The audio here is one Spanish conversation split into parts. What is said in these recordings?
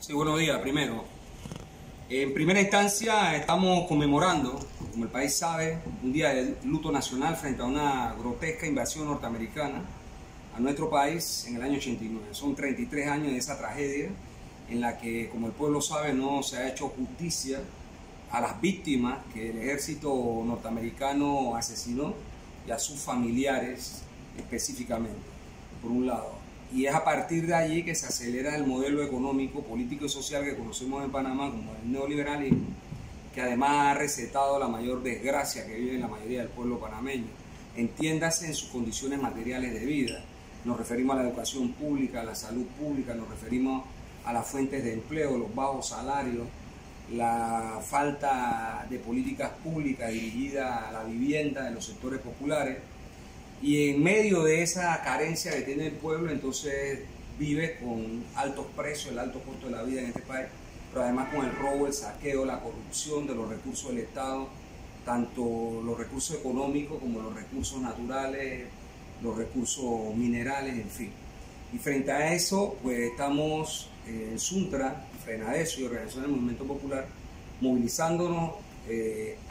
Sí, buenos días. Primero, en primera instancia estamos conmemorando, como el país sabe, un día de luto nacional frente a una grotesca invasión norteamericana a nuestro país en el año 89. Son 33 años de esa tragedia en la que, como el pueblo sabe, no se ha hecho justicia a las víctimas que el ejército norteamericano asesinó y a sus familiares específicamente, por un lado. Y es a partir de allí que se acelera el modelo económico, político y social que conocemos en Panamá como el neoliberalismo, que además ha recetado la mayor desgracia que vive la mayoría del pueblo panameño. Entiéndase en sus condiciones materiales de vida. Nos referimos a la educación pública, a la salud pública, nos referimos a las fuentes de empleo, los bajos salarios, la falta de políticas públicas dirigidas a la vivienda de los sectores populares. Y en medio de esa carencia que tiene el pueblo, entonces vive con altos precios, el alto costo de la vida en este país, pero además con el robo, el saqueo, la corrupción de los recursos del Estado, tanto los recursos económicos como los recursos naturales, los recursos minerales, en fin. Y frente a eso, pues estamos en Suntra, Frenadeso y Organización del Movimiento Popular, movilizándonos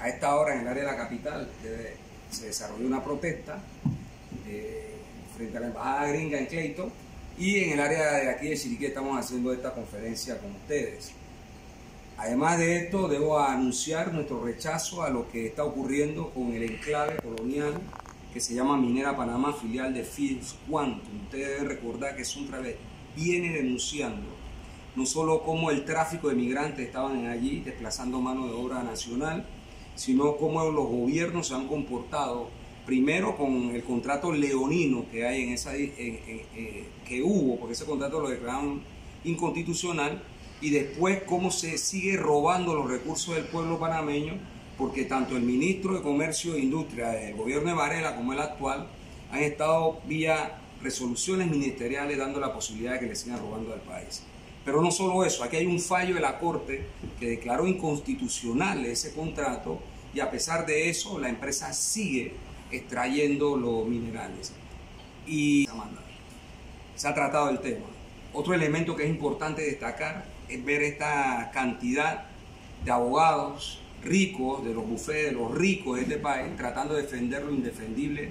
a esta hora en el área de la capital. Se desarrolló una protesta frente a la embajada gringa en Clayton, y en el área de aquí de Chiriquí estamos haciendo esta conferencia con ustedes. Además de esto, debo anunciar nuestro rechazo a lo que está ocurriendo con el enclave colonial que se llama Minera Panamá, filial de First Quantum. Ustedes deben recordar que Suntra viene denunciando no solo cómo el tráfico de migrantes estaban allí desplazando mano de obra nacional, sino cómo los gobiernos se han comportado, primero con el contrato leonino que hay en esa que hubo, porque ese contrato lo declararon inconstitucional, y después cómo se sigue robando los recursos del pueblo panameño, porque tanto el ministro de Comercio e Industria del gobierno de Varela como el actual han estado vía resoluciones ministeriales dando la posibilidad de que le sigan robando al país. Pero no solo eso, aquí hay un fallo de la Corte que declaró inconstitucional ese contrato, y a pesar de eso la empresa sigue extrayendo los minerales. Y se ha tratado el tema. Otro elemento que es importante destacar es ver esta cantidad de abogados ricos, de los bufetes de los ricos de este país, tratando de defender lo indefendible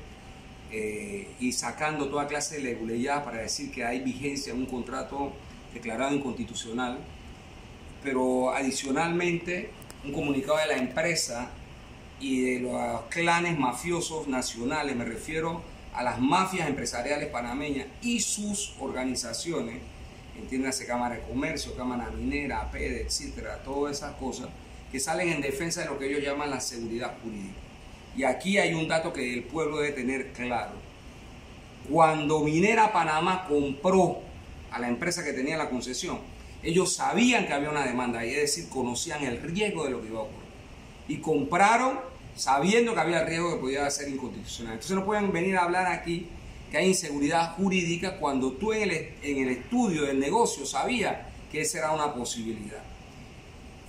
y sacando toda clase de leguleyadas para decir que hay vigencia en un contrato declarado inconstitucional. Pero adicionalmente, un comunicado de la empresa y de los clanes mafiosos nacionales, me refiero a las mafias empresariales panameñas y sus organizaciones, entiéndase Cámara de Comercio, Cámara Minera, APEDE, etcétera, todas esas cosas que salen en defensa de lo que ellos llaman la seguridad jurídica. Y aquí hay un dato que el pueblo debe tener claro. Cuando Minera Panamá compró a la empresa que tenía la concesión, ellos sabían que había una demanda, y es decir, conocían el riesgo de lo que iba a ocurrir. Y compraron sabiendo que había el riesgo que podía ser inconstitucional. Entonces no pueden venir a hablar aquí que hay inseguridad jurídica cuando tú en el estudio del negocio sabías que esa era una posibilidad.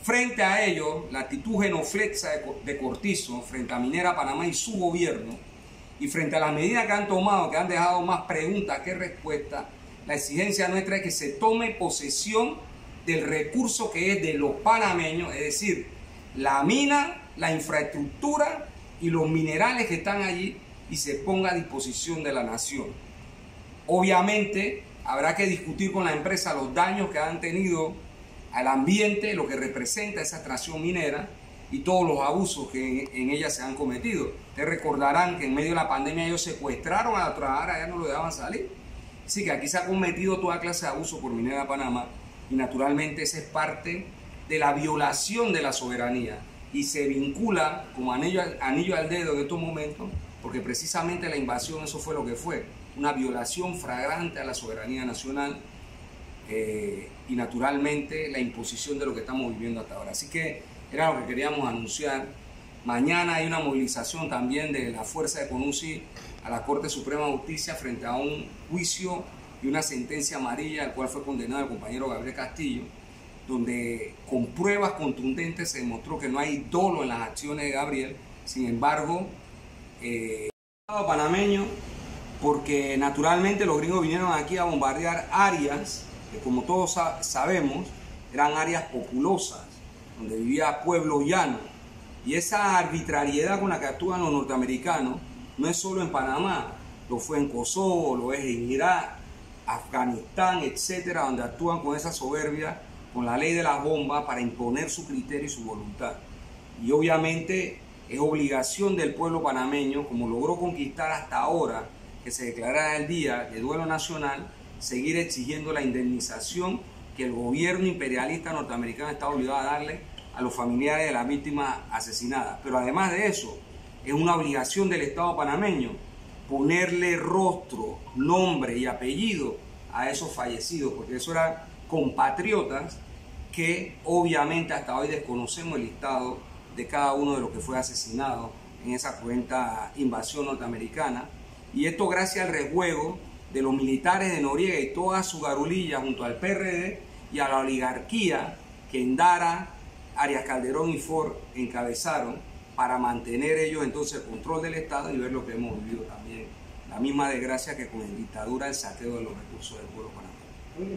Frente a ello, la actitud genuflexa de Cortizo frente a Minera Panamá y su gobierno, y frente a las medidas que han tomado, que han dejado más preguntas que respuestas, la exigencia nuestra es que se tome posesión del recurso que es de los panameños, es decir, la mina, la infraestructura y los minerales que están allí, y se ponga a disposición de la nación. Obviamente habrá que discutir con la empresa los daños que han tenido al ambiente, lo que representa esa extracción minera y todos los abusos que en ella se han cometido. Ustedes recordarán que en medio de la pandemia ellos secuestraron a la trabajadora, ya no lo dejaban salir. Así que aquí se ha cometido toda clase de abuso por Minera Panamá, y naturalmente esa es parte de la violación de la soberanía, y se vincula como anillo al dedo en estos momentos, porque precisamente la invasión, eso fue lo que fue, una violación flagrante a la soberanía nacional, y naturalmente la imposición de lo que estamos viviendo hasta ahora. Así que era lo que queríamos anunciar. Mañana hay una movilización también de la Fuerza de CONUSI a la Corte Suprema de Justicia frente a un juicio y una sentencia amarilla al cual fue condenado el compañero Gabriel Castillo, donde con pruebas contundentes se demostró que no hay dolo en las acciones de Gabriel. Sin embargo, el Estado panameño, porque naturalmente los gringos vinieron aquí a bombardear áreas que, como todos sabemos, eran áreas populosas, donde vivía pueblo llano. Y esa arbitrariedad con la que actúan los norteamericanos no es solo en Panamá, lo fue en Kosovo, lo es en Irak, Afganistán, etcétera, donde actúan con esa soberbia, con la ley de las bombas para imponer su criterio y su voluntad. Y obviamente es obligación del pueblo panameño, como logró conquistar hasta ahora, que se declarara el día de duelo nacional, seguir exigiendo la indemnización que el gobierno imperialista norteamericano está obligado a darle a los familiares de las víctimas asesinadas. Pero además de eso, es una obligación del Estado panameño ponerle rostro, nombre y apellido a esos fallecidos, porque eso eran compatriotas que obviamente hasta hoy desconocemos el listado de cada uno de los que fue asesinado en esa cruenta invasión norteamericana. Y esto gracias al rejuego de los militares de Noriega y toda su garulilla junto al PRD y a la oligarquía que Endara, Arias Calderón y Ford encabezaron para mantener ellos entonces el control del Estado y ver lo que hemos vivido también, la misma desgracia que con la dictadura, el saqueo de los recursos del pueblo panameño.